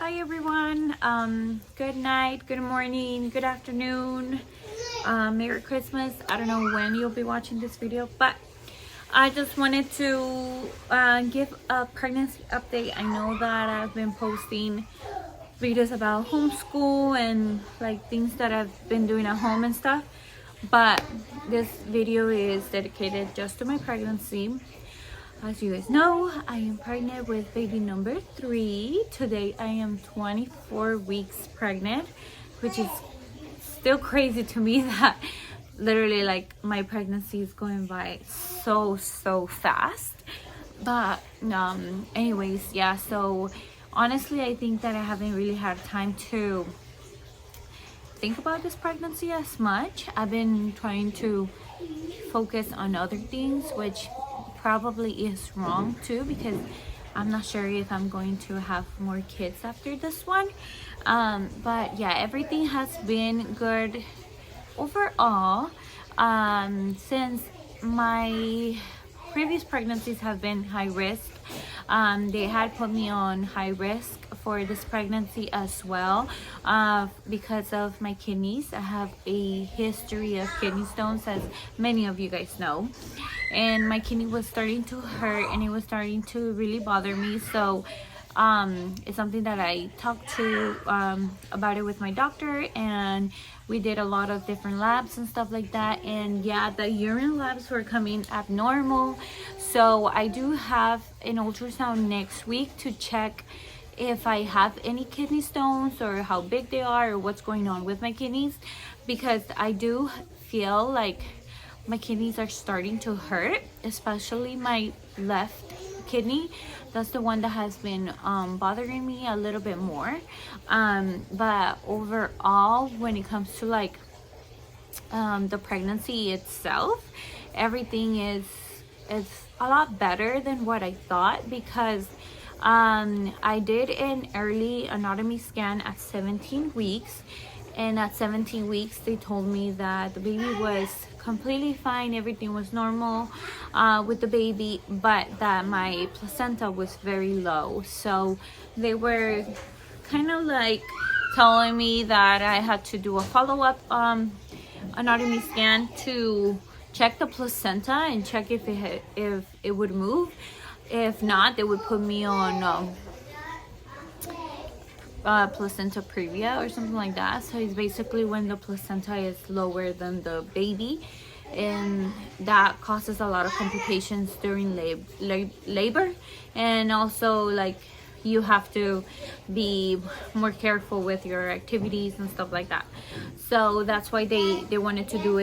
Hi everyone. Good night, good morning, good afternoon. Merry Christmas. I don't know when you'll be watching this video, but I just wanted to give a pregnancy update. I know that I've been posting videos about homeschool and like things that I've been doing at home and stuff, but this video is dedicated just to my pregnancy. As you guys know, I am pregnant with baby number 3. Today I am 24 weeks pregnant, which is still crazy to me that literally like my pregnancy is going by so fast. But anyways, yeah, so honestly I think that I haven't really had time to think about this pregnancy as much. I've been trying to focus on other things, which probably is wrong too, because I'm not sure if I'm going to have more kids after this one. But yeah, everything has been good overall. Since my previous pregnancies have been high risk, they had put me on high risk for this pregnancy as well, because of my kidneys. I have a history of kidney stones, as many of you guys know, and my kidney was starting to hurt and it was starting to really bother me. So it's something that I talked to about it with my doctor, and we did a lot of different labs and stuff like that, and yeah, the urine labs were coming abnormal. So I do have an ultrasound next week to check if I have any kidney stones or how big they are or what's going on with my kidneys, because I do feel like my kidneys are starting to hurt, especially my left kidney. That's the one that has been bothering me a little bit more. But overall, when it comes to like the pregnancy itself, everything is a lot better than what I thought, because I did an early anatomy scan at 17 weeks, and at 17 weeks they told me that the baby was completely fine, everything was normal with the baby, but that my placenta was very low. So they were kind of like telling me that I had to do a follow-up anatomy scan to check the placenta and check if it would move. If not, they would put me on placenta previa or something like that. So it's basically when the placenta is lower than the baby, and that causes a lot of complications during labor, and also like you have to be more careful with your activities and stuff like that. So that's why they wanted to do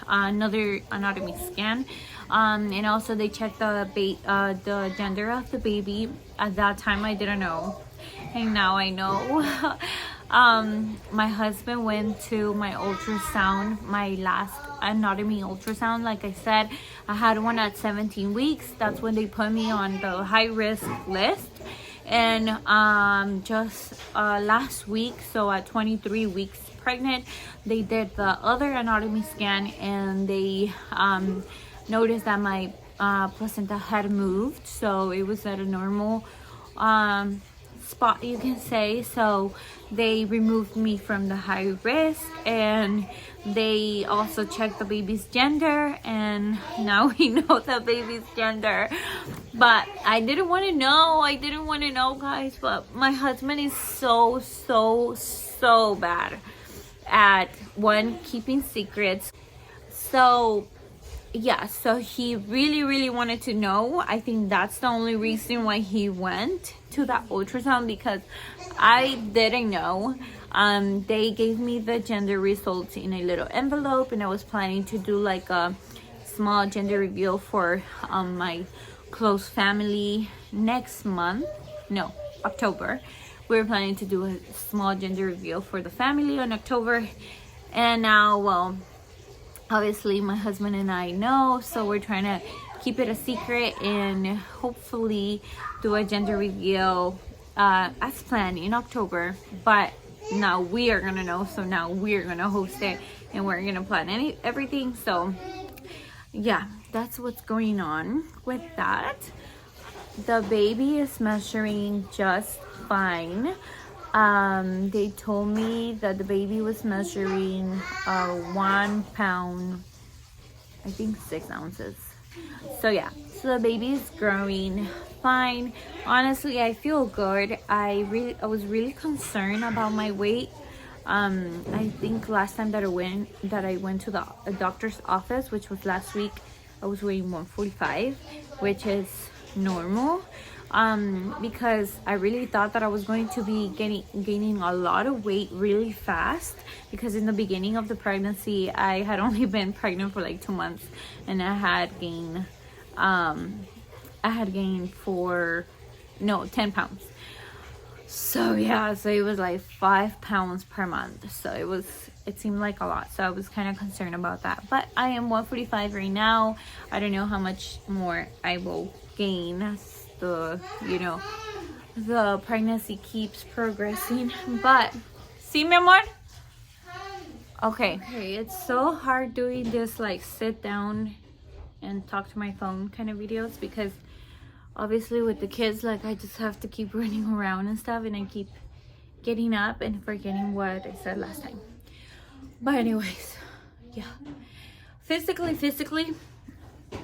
another anatomy scan, and also they checked the gender of the baby. At that time I didn't know, and now I know. My husband went to my ultrasound, my last anatomy ultrasound. Like I said, I had one at 17 weeks. That's when they put me on the high risk list. And just last week, so at 23 weeks pregnant, they did the other anatomy scan, and they noticed that my placenta had moved, so it was at a normal spot, you can say. So they removed me from the high risk, and they also checked the baby's gender, and now we know the baby's gender. But I didn't want to know, guys. But my husband is so bad at keeping secrets. So yeah, so he really wanted to know. I think that's the only reason why he went to that ultrasound, because I didn't know. They gave me the gender results in a little envelope, and I was planning to do like a small gender reveal for my close family next month. No, October. We were planning to do a small gender reveal for the family in October, and now, well, obviously my husband and I know, so we're trying to keep it a secret and hopefully do a gender reveal as planned in October. But now we are gonna know, so now we're gonna host it and we're gonna plan everything. So yeah, that's what's going on with that. The baby is measuring just fine. They told me that the baby was measuring 1 pound, I think 6 ounces. So yeah, so the baby is growing fine. Honestly, I feel good. I was really concerned about my weight. I think last time that I went to the doctor's office, which was last week, I was weighing 145, which is normal. Because I really thought that I was going to be gaining a lot of weight really fast, because in the beginning of the pregnancy I had only been pregnant for like 2 months, and I had gained 10 pounds. So yeah, so it was like 5 pounds per month. So it seemed like a lot. So I was kind of concerned about that. But I am 145 right now. I don't know how much more I will gain as the pregnancy keeps progressing. But see, mi amor? Okay, it's so hard doing this like sit down and talk to my phone kind of videos, because obviously with the kids, like, I just have to keep running around and stuff, and I keep getting up and forgetting what I said last time. But anyways, yeah, physically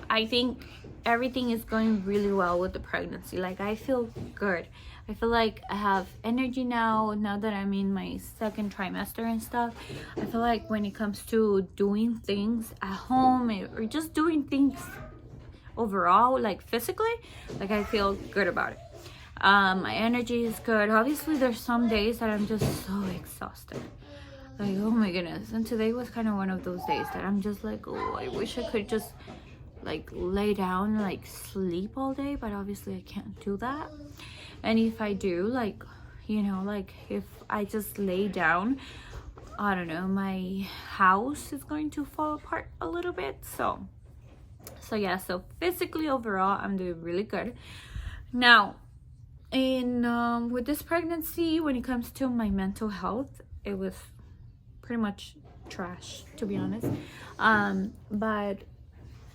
I think everything is going really well with the pregnancy. Like, I feel good. I feel like I have energy now that I'm in my second trimester and stuff. I feel like when it comes to doing things at home or just doing things overall, like physically, like, I feel good about it. My energy is good. Obviously there's some days that I'm just so exhausted, like, oh my goodness. And today was kind of one of those days that I'm just like, oh, I wish I could just like lay down and like sleep all day, but obviously I can't do that. And if I do, like, like if I just lay down, I don't know, my house is going to fall apart a little bit. So yeah, so physically overall I'm doing really good. Now with this pregnancy, when it comes to my mental health, it was pretty much trash, to be honest. But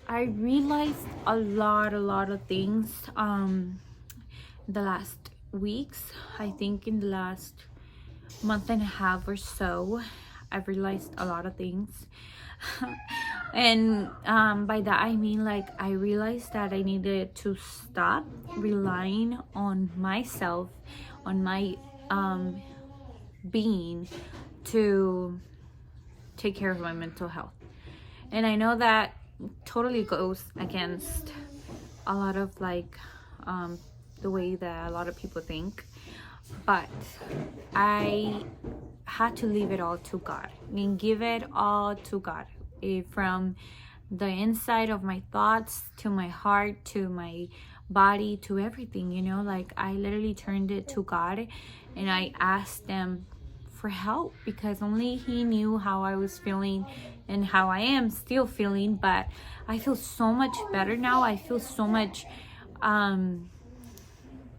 I realized a lot of things the last weeks. I think in the last month and a half or so, I've realized a lot of things. And by that I mean, like, I realized that I needed to stop relying on myself, on my being, to take care of my mental health. And I know that totally goes against a lot of like the way that a lot of people think, but I had to leave it all to God. I mean, give it all to God, from the inside of my thoughts to my heart to my body to everything, like, I literally turned it to God, and I asked Him for help, because only He knew how I was feeling and how I am still feeling. But I feel so much better now. I feel so much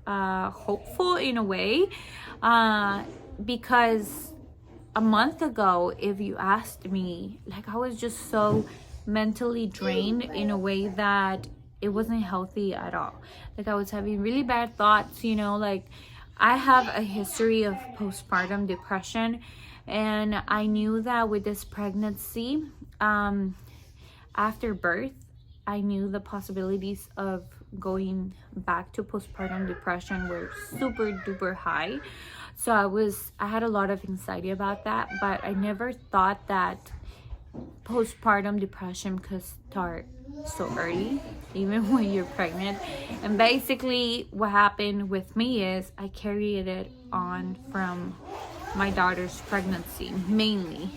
hopeful in a way, because a month ago, if you asked me, like, I was just so mentally drained in a way that it wasn't healthy at all. Like, I was having really bad thoughts, like, I have a history of postpartum depression, and I knew that with this pregnancy, after birth, I knew the possibilities of going back to postpartum depression were super duper high. So I had a lot of anxiety about that, but I never thought that postpartum depression could start so early, even when you're pregnant. And basically what happened with me is I carried it on from my daughter's pregnancy, mainly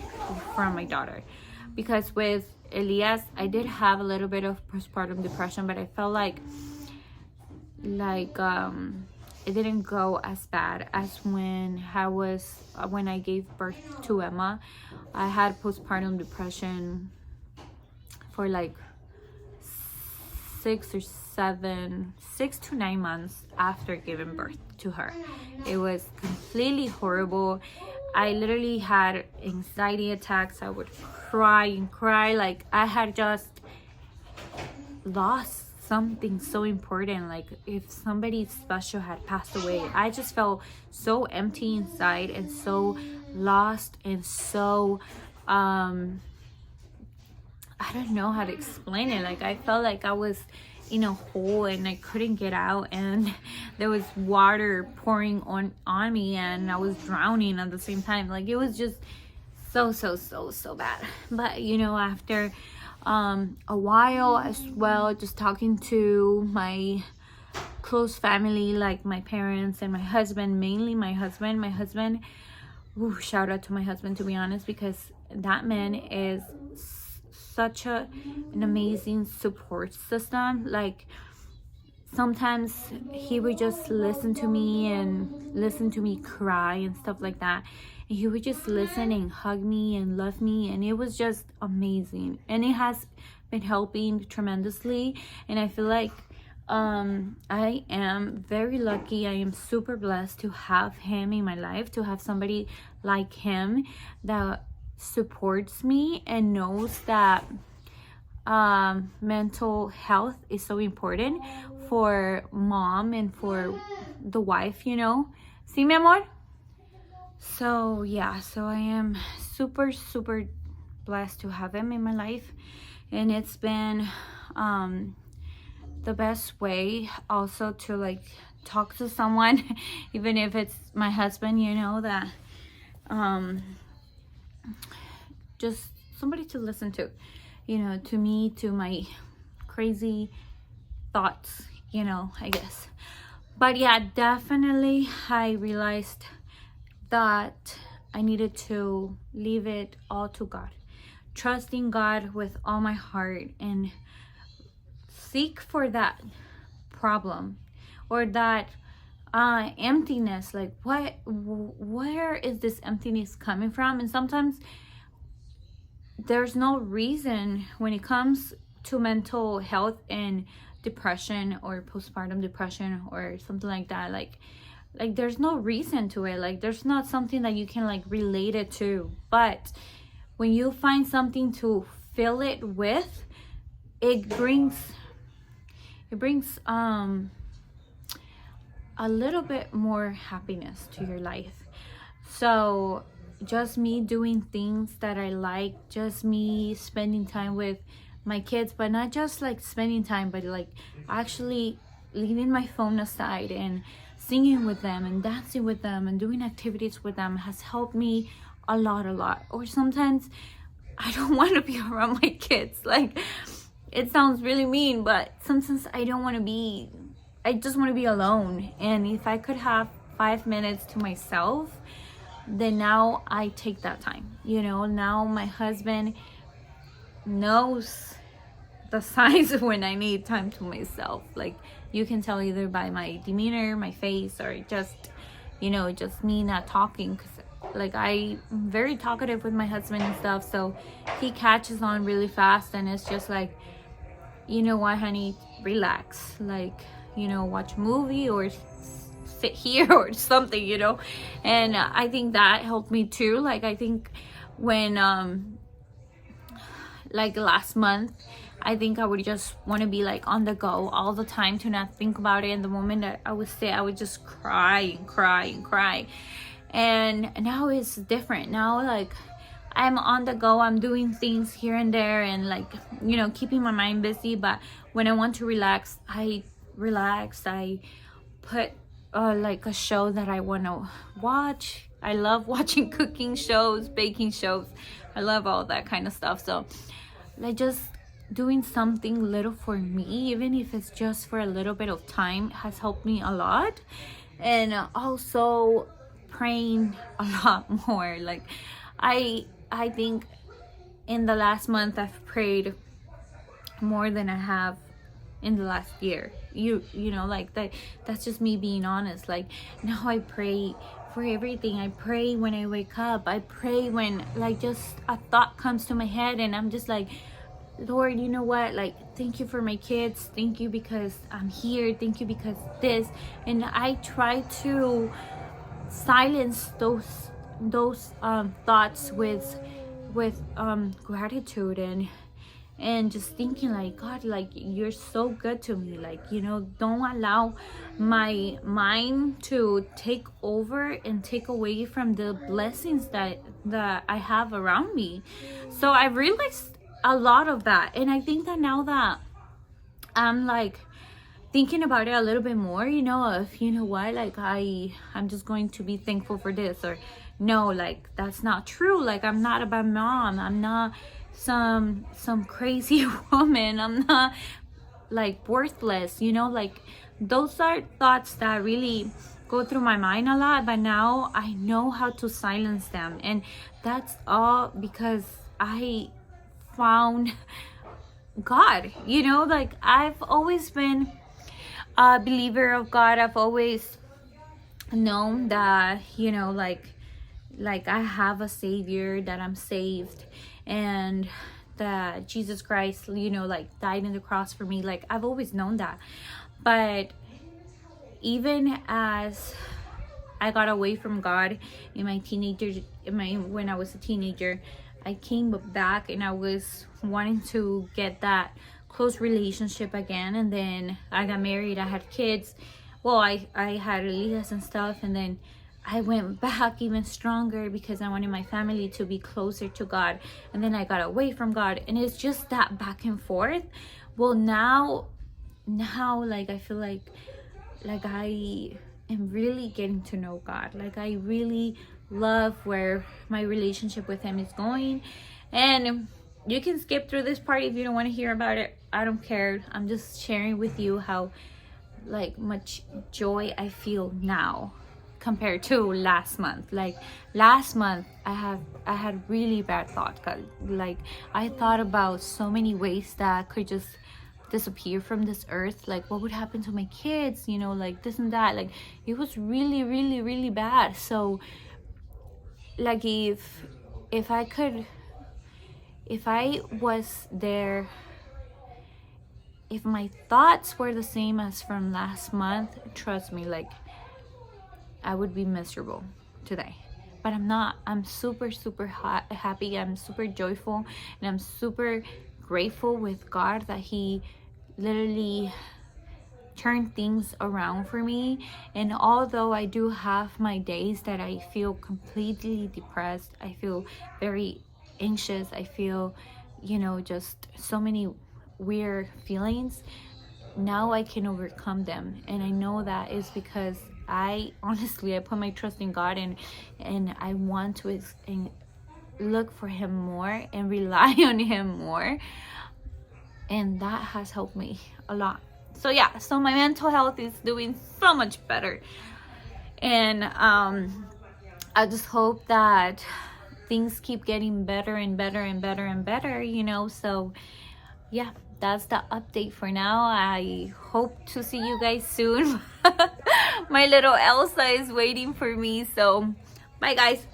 from my daughter, because with Elias I did have a little bit of postpartum depression, but I felt like it didn't go as bad as when I gave birth to Emma. I had postpartum depression for like 6 to 9 months after giving birth to her. It was completely horrible. I literally had anxiety attacks. I would cry and cry, like I had just lost something so important, like if somebody special had passed away. I just felt so empty inside and so lost and so I don't know how to explain it. Like I felt like I was in a hole and I couldn't get out, and there was water pouring on me and I was drowning at the same time. Like it was just so bad. But you know, after a while as well, just talking to my close family, like my parents and my husband, mainly my husband. Ooh, shout out to my husband, to be honest, because that man is such an amazing support system. Like sometimes he would just listen to me cry and stuff like that, and he would just listen and hug me and love me, and it was just amazing, and it has been helping tremendously. And I feel like I am very lucky. I am super blessed to have him in my life, to have somebody like him that supports me and knows that mental health is so important for mom and for the wife, you know. See, mi amor? So yeah, so I am super blessed to have him in my life, and it's been the best way also to like talk to someone even if it's my husband, you know, that just somebody to listen to, you know, to me, to my crazy thoughts, you know, I guess. But yeah, definitely I realized that I needed to leave it all to God, trusting God with all my heart, and seek for that problem or that emptiness. Like where is this emptiness coming from? And sometimes there's no reason when it comes to mental health and depression or postpartum depression or something like that. Like there's no reason to it. Like there's not something that you can like relate it to. But when you find something to fill it with, it brings a little bit more happiness to your life. So just me doing things that I like, just me spending time with my kids, but not just like spending time, but like actually leaving my phone aside and singing with them and dancing with them and doing activities with them has helped me a lot. Or sometimes I don't want to be around my kids. Like it sounds really mean, but sometimes I just want to be alone. And if I could have 5 minutes to myself, then now I take that time. You know, now my husband knows the signs of when I need time to myself. Like you can tell either by my demeanor, my face, or just, you know, just me not talking. Because like I'm very talkative with my husband and stuff, so he catches on really fast, and it's just like, you know what, honey, relax. Like, you know, watch a movie or sit here or something, you know. And I think that helped me too. Like I think when like last month, I think I would just want to be like on the go all the time, to not think about it. And the moment that I would sit, I would just cry. And now it's different. Now like I'm on the go, I'm doing things here and there, and like, you know, keeping my mind busy. But when I want to relax, I put like a show that I want to watch. I love watching cooking shows, baking shows. I love all that kind of stuff. So like just doing something little for me, even if it's just for a little bit of time, has helped me a lot. And also praying a lot more. Like I think in the last month I've prayed more than I have in the last year. You know, like that's just me being honest. Like now I pray for everything. I pray when I wake up. I pray when like just a thought comes to my head, and I'm just like, Lord, you know what, like thank you for my kids, thank you because I'm here, thank you because this. And I try to silence those thoughts with gratitude and just thinking like, God, like you're so good to me, like, you know, don't allow my mind to take over and take away from the blessings that I have around me. So I realized a lot of that, and I think that now that I'm like thinking about it a little bit more, you know, of, you know what, like I'm just going to be thankful for this, or no, like that's not true, like I'm not a bad mom, I'm not some crazy woman, I'm not like worthless, you know, like those are thoughts that really go through my mind a lot, but now I know how to silence them. And that's all because I found God, you know, like I've always been a believer of God. I've always known that, you know, like I have a savior, that I'm saved, and that Jesus Christ, you know, like died on the cross for me. Like I've always known that. But even as I got away from God in my when I was a teenager, I came back and I was wanting to get that close relationship again. And then I got married, I had kids. Well, I had Elias and stuff, and then I went back even stronger because I wanted my family to be closer to God. And then I got away from God, and it's just that back and forth. Well, now like I feel like I am really getting to know God. Like I really love where my relationship with him is going. And you can skip through this part if you don't want to hear about it. I don't care. I'm just sharing with you how like much joy I feel now compared to last month. Like last month I had really bad thoughts. Like I thought about so many ways that could just disappear from this earth. Like what would happen to my kids, you know, like this and that. Like it was really, really, really bad. So like if I was there, if my thoughts were the same as from last month, trust me, like I would be miserable today. But I'm not. I'm super, super happy. I'm super joyful, and I'm super grateful with God that he literally turned things around for me. And although I do have my days that I feel completely depressed, I feel very anxious, I feel, you know, just so many weird feelings, now I can overcome them. And I know that is because I put my trust in God, and I want to look for him more and rely on him more. And that has helped me a lot. So yeah, so my mental health is doing so much better. And I just hope that things keep getting better and better and better and better, you know. So yeah, that's the update for now. I hope to see you guys soon. My little Elsa is waiting for me. So bye guys.